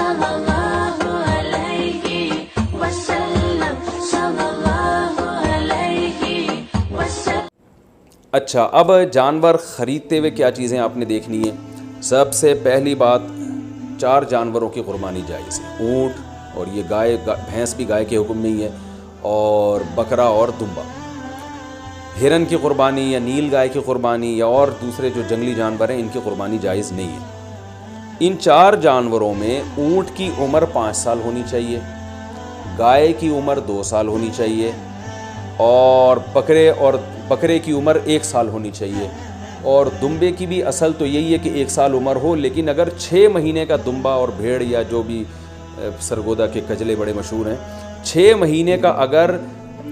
सल्लल्लाहु अलैहि वसल्लम, सल्लल्लाहु अलैहि वसल्लम। अच्छा, अब जानवर ख़रीदते हुए क्या चीज़ें आपने देखनी है। सबसे पहली बात, 4 जानवरों की कुर्बानी जायज़ है। ऊँट, और ये गाय, भैंस भी गाय के हुक्म में ही है, और बकरा और दुम्बा। हिरन की कुर्बानी या नील गाय की कुर्बानी या और दूसरे जो जंगली जानवर हैं, इनकी कुर्बानी जायज़ नहीं है। इन 4 जानवरों में ऊँट की उम्र 5 साल होनी चाहिए, गाय की उम्र 2 साल होनी चाहिए, और बकरे की उम्र 1 साल होनी चाहिए, और दुम्बे की भी असल तो यही है कि 1 साल उम्र हो, लेकिन अगर 6 महीने का दुम्बा और भेड़ या जो भी सरगोदा के कजले बड़े मशहूर हैं, 6 महीने का अगर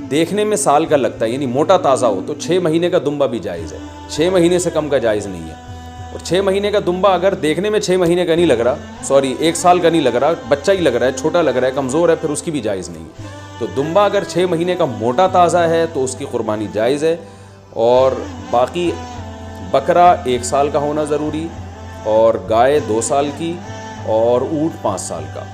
देखने में साल का लगता है, यानी मोटा ताज़ा हो, तो 6 महीने का दुम्बा भी जायज़ है। 6 महीने से कम का जायज़ नहीं है। और 6 महीने का दुम्बा अगर देखने में 6 महीने का नहीं लग रहा, सॉरी 1 साल का नहीं लग रहा, बच्चा ही लग रहा है, छोटा लग रहा है, कमज़ोर है, फिर उसकी भी जायज़ नहीं है। तो दुम्बा अगर 6 महीने का मोटा ताज़ा है तो उसकी कुर्बानी जायज़ है। और बाकी बकरा 1 साल का होना ज़रूरी, और गाय 2 साल की, और ऊँट 5 साल का।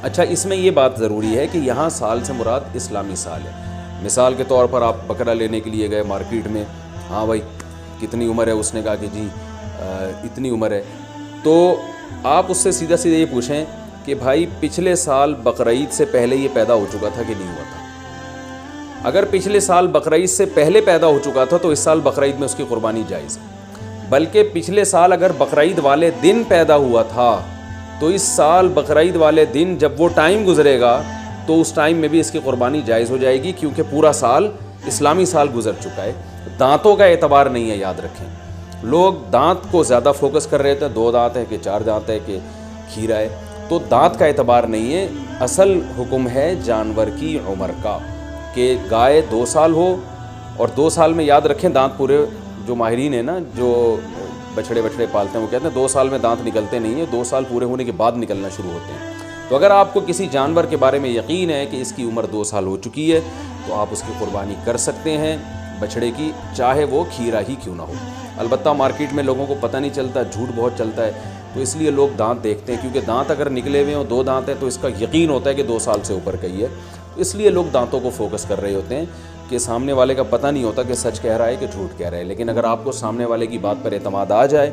अच्छा, इसमें ये बात ज़रूरी है कि यहाँ साल से मुराद इस्लामी साल है। मिसाल के तौर पर आप बकरा लेने के लिए गए मार्केट में, हाँ भाई कितनी उम्र है, उसने कहा कि जी इतनी उम्र है, तो आप उससे सीधा सीधा ये पूछें कि भाई पिछले साल बकरीद से पहले ये पैदा हो चुका था कि नहीं हुआ था। अगर पिछले साल बकरीद से पहले पैदा हो चुका था तो इस साल बकरीद में उसकी कुर्बानी जायज़ है। बल्कि पिछले साल अगर बकरीद वाले दिन पैदा हुआ था तो इस साल बकरीद वाले दिन जब वो टाइम गुजरेगा तो उस टाइम में भी इसकी कुर्बानी जायज़ हो जाएगी, क्योंकि पूरा साल इस्लामी साल गुजर चुका है। दांतों का एतबार नहीं है, याद रखें। लोग दांत को ज़्यादा फोकस कर रहे थे, 2 दांत है कि 4 दांत है कि खीरा है, तो दांत का एतबार नहीं है। असल हुक्म है जानवर की उम्र का, कि गाय 2 साल हो, और 2 साल में याद रखें दांत पूरे, जो माहिरीन है ना, जो बछड़े पालते हैं, वो कहते हैं 2 साल में दांत निकलते नहीं हैं, 2 साल पूरे होने के बाद निकलना शुरू होते हैं। तो अगर आपको किसी जानवर के बारे में यकीन है कि इसकी उम्र 2 साल हो चुकी है तो आप उसकी कुर्बानी कर सकते हैं, बछड़े की, चाहे वो खीरा ही क्यों ना हो। अलबत्ता मार्केट में लोगों को पता नहीं चलता, झूठ बहुत चलता है, तो इसलिए लोग दांत देखते हैं, क्योंकि दांत अगर निकले हुए हों, 2 दांत हैं, तो इसका यकीन होता है कि 2 साल से ऊपर का ही है। तो इसलिए लोग दांतों को फोकस कर रहे होते हैं, कि सामने वाले का पता नहीं होता कि सच कह रहा है कि झूठ कह रहा है। लेकिन अगर आपको सामने वाले की बात पर एतमाद आ जाए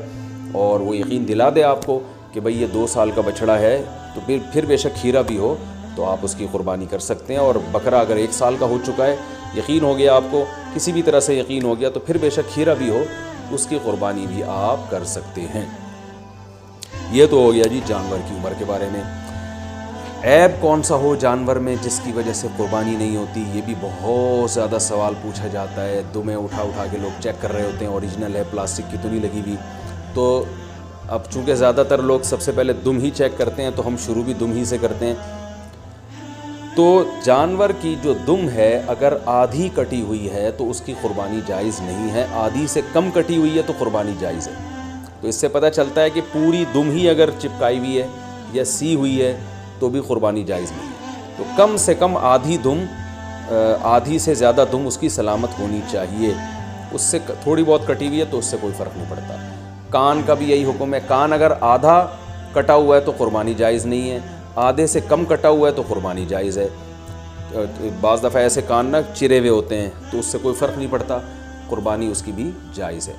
और वो यकीन दिला दे आपको कि भाई ये 2 साल का बछड़ा है, तो फिर बेशक खीरा भी हो तो आप उसकी कुर्बानी कर सकते हैं। और बकरा अगर 1 साल का हो चुका है, यकीन हो गया आपको, किसी भी तरह से यकीन हो गया, तो फिर बेशक खीरा भी हो, उसकी कुर्बानी भी आप कर सकते हैं। ये तो हो गया जी जानवर की उम्र के बारे में। ऐब कौन सा हो जानवर में जिसकी वजह से कुर्बानी नहीं होती, ये भी बहुत ज़्यादा सवाल पूछा जाता है। दुमें उठा के लोग चेक कर रहे होते हैं, ओरिजिनल है, प्लास्टिक की तो नहीं लगी हुई। तो अब चूँकि ज़्यादातर लोग सबसे पहले दुम ही चेक करते हैं, तो हम शुरू भी दुम ही से करते हैं। तो जानवर की जो दुम है अगर आधी कटी हुई है तो उसकी कुर्बानी जायज़ नहीं है, आधी से कम कटी हुई है तो कुर्बानी जायज़ है। तो इससे पता चलता है कि पूरी दुम ही अगर चिपकाई हुई है या सी हुई है तो भी कुर्बानी जायज़ नहीं है। तो कम से कम आधी दुम, आधी से ज़्यादा दुम उसकी सलामत होनी चाहिए। उससे थोड़ी बहुत कटी हुई है तो उससे कोई फ़र्क नहीं पड़ता। कान का भी यही हुक्म है, कान अगर आधा कटा हुआ है तो कुर्बानी जायज़ नहीं है, आधे से कम कटा हुआ है तो कुर्बानी जायज़ है। बाज़ दफ़ा ऐसे कान ना चिरे हुए होते हैं तो उससे कोई फ़र्क नहीं पड़ता, कुर्बानी उसकी भी जायज़ है।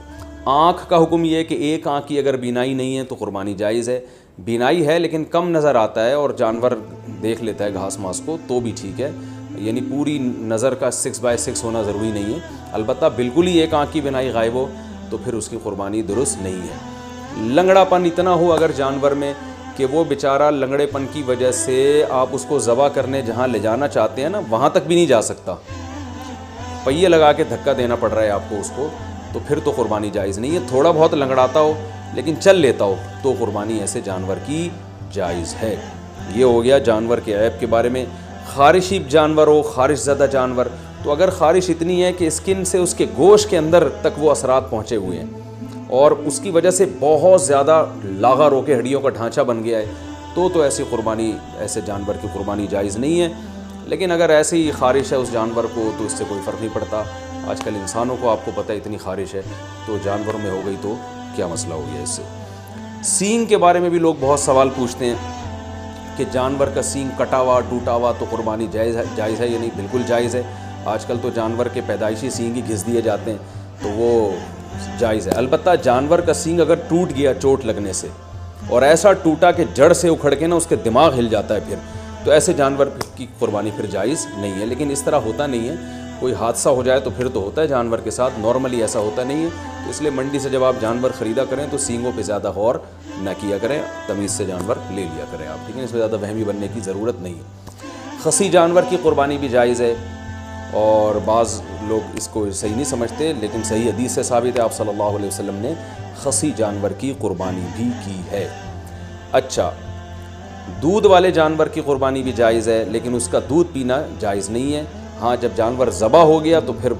आँख का हुक्म ये है कि एक आँख की अगर बीनाई नहीं है तो कुर्बानी जायज़ है। बीनाई है लेकिन कम नज़र आता है और जानवर देख लेता है घास मास को तो भी ठीक है, यानी पूरी नज़र का 6/6 होना ज़रूरी नहीं है। अलबत्ता बिल्कुल ही एक आँख की बीनाई गायब हो तो फिर उसकी कुर्बानी दुरुस्त नहीं है। लंगड़ापन इतना हो अगर जानवर में कि वो बेचारा लंगड़ेपन की वजह से आप उसको ज़बा करने जहाँ ले जाना चाहते हैं ना वहाँ तक भी नहीं जा सकता, पहिए लगा के धक्का देना पड़ रहा है आपको उसको, तो फिर तो कुर्बानी जायज़ नहीं है। थोड़ा बहुत लंगड़ाता हो लेकिन चल लेता हो तो कुर्बानी ऐसे जानवर की जायज़ है। ये हो गया जानवर के ऐब के बारे में। ख़ारिशी जानवर हो, ख़ारिश ज़दा जानवर, तो अगर ख़ारिश इतनी है कि स्किन से उसके गोश्त के अंदर तक वो असरात पहुँचे हुए हैं और उसकी वजह से बहुत ज़्यादा लागा रोके हड्डियों का ढांचा बन गया है तो ऐसी कुर्बानी, ऐसे जानवर की कुर्बानी जायज़ नहीं है। लेकिन अगर ऐसी ख़ारिश है उस जानवर को तो इससे कोई फ़र्क नहीं पड़ता। आजकल इंसानों को आपको पता है इतनी ख़ारिश है, तो जानवरों में हो गई तो क्या मसला हो गया इससे। सींग के बारे में भी लोग बहुत सवाल पूछते हैं کہ جانور کا سینگ کٹا ہوا ٹوٹا ہوا تو قربانی جائز ہے یا نہیں؟ بالکل جائز ہے۔ آج کل تو جانور کے پیدائشی سینگ ہی گھس دیے جاتے ہیں تو وہ جائز ہے۔ البتہ جانور کا سینگ اگر ٹوٹ گیا چوٹ لگنے سے اور ایسا ٹوٹا کہ جڑ سے اکھڑ کے نا اس کے دماغ ہل جاتا ہے، پھر تو ایسے جانور کی قربانی پھر جائز نہیں ہے۔ لیکن اس طرح ہوتا نہیں ہے، کوئی حادثہ ہو جائے تو پھر تو ہوتا ہے جانور کے ساتھ، نارملی ایسا ہوتا نہیں ہے۔ تو اس لیے منڈی سے جب آپ جانور خریدا کریں تو سینگوں پہ زیادہ غور نہ کیا کریں، تمیز سے جانور لے لیا کریں آپ، ٹھیک ہے؟ اس میں زیادہ وہمی بننے کی ضرورت نہیں ہے۔ خصی جانور کی قربانی بھی جائز ہے، اور بعض لوگ اس کو صحیح نہیں سمجھتے، لیکن صحیح حدیث سے ثابت ہے، آپ صلی اللہ علیہ وسلم نے خصی جانور کی قربانی بھی کی ہے۔ اچھا، دودھ والے جانور کی قربانی بھی جائز ہے، لیکن اس کا دودھ پینا جائز نہیں ہے۔ ہاں، جب جانور ذبح ہو گیا تو پھر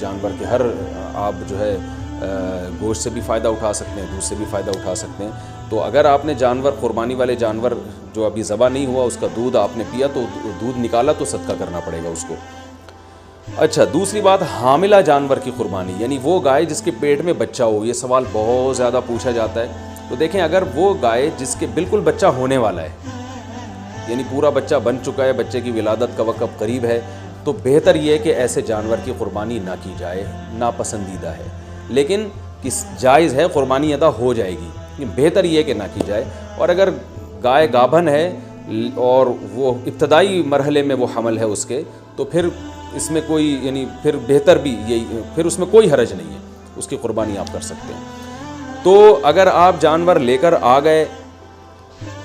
جانور کے ہر آپ جو ہے گوشت سے بھی فائدہ اٹھا سکتے ہیں، دودھ سے بھی فائدہ اٹھا سکتے ہیں۔ تو اگر آپ نے جانور قربانی والے جانور جو ابھی ذبح نہیں ہوا اس کا دودھ آپ نے پیا تو دودھ نکالا تو صدقہ کرنا پڑے گا اس کو۔ اچھا، دوسری بات، حاملہ جانور کی قربانی، یعنی وہ گائے جس کے پیٹ میں بچہ ہو۔ یہ سوال بہت زیادہ پوچھا جاتا ہے۔ تو دیکھیں، اگر وہ گائے جس کے بالکل بچہ ہونے والا ہے، یعنی پورا بچہ بن چکا ہے، بچے کی ولادت کا وقت قریب ہے، تو بہتر یہ ہے کہ ایسے جانور کی قربانی نہ کی جائے، ناپسندیدہ ہے۔ لیکن جائز ہے، قربانی ادا ہو جائے گی، بہتر یہ ہے کہ نہ کی جائے۔ اور اگر گائے گابھن ہے اور وہ ابتدائی مرحلے میں وہ حمل ہے اس کے، تو پھر اس میں کوئی یعنی پھر بہتر بھی یہی، پھر اس میں کوئی حرج نہیں ہے، اس کی قربانی آپ کر سکتے ہیں۔ تو اگر آپ جانور لے کر آ گئے،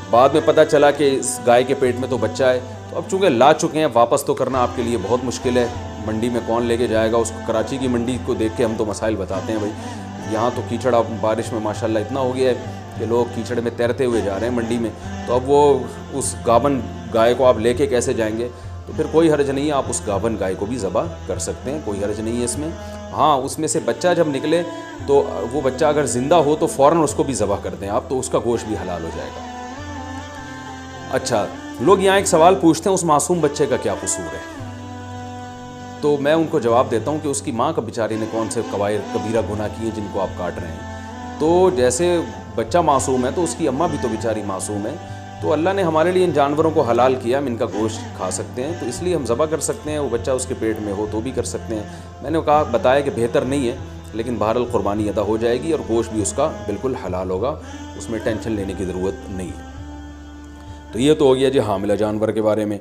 بعد میں پتہ چلا کہ اس گائے کے پیٹ میں تو بچہ ہے، تو اب چونکہ لا چکے ہیں، واپس تو کرنا آپ کے لیے بہت مشکل ہے۔ منڈی میں کون لے کے جائے گا اس کو؟ کراچی کی منڈی کو دیکھ کے ہم تو مسائل بتاتے ہیں بھائی، یہاں تو کیچڑ اب بارش میں ماشاءاللہ اتنا ہو گیا ہے کہ لوگ کیچڑ میں تیرتے ہوئے جا رہے ہیں منڈی میں، تو اب وہ اس گابن گائے کو آپ لے کے کیسے جائیں گے؟ تو پھر کوئی حرج نہیں ہے، آپ اس گابن گائے کو بھی ذبح کر سکتے ہیں، کوئی حرج نہیں ہے اس میں۔ ہاں، اس میں سے بچہ جب نکلے تو وہ بچہ اگر زندہ ہو تو فوراً اس کو بھی ذبح کر دیں آپ، تو اس کا گوشت بھی حلال ہو جائے گا۔ اچھا، لوگ یہاں ایک سوال پوچھتے ہیں، اس معصوم بچے کا کیا قصور ہے؟ تو میں ان کو جواب دیتا ہوں کہ اس کی ماں کا بیچاری نے کون سے کبیرہ گناہ کیے جن کو آپ کاٹ رہے ہیں؟ تو جیسے بچہ معصوم ہے تو اس کی اماں بھی تو بیچاری معصوم ہے، تو اللہ نے ہمارے لیے ان جانوروں کو حلال کیا، ہم ان کا گوشت کھا سکتے ہیں، تو اس لیے ہم ذبح کر سکتے ہیں۔ وہ بچہ اس کے پیٹ میں ہو تو بھی کر سکتے ہیں۔ میں نے بتایا کہ بہتر نہیں ہے، لیکن بہرحال قربانی ادا ہو جائے گی اور گوشت بھی اس کا بالکل حلال ہوگا، اس میں ٹینشن لینے کی ضرورت نہیں ہے۔ تو یہ تو ہو گیا جی حاملہ جانور کے بارے میں۔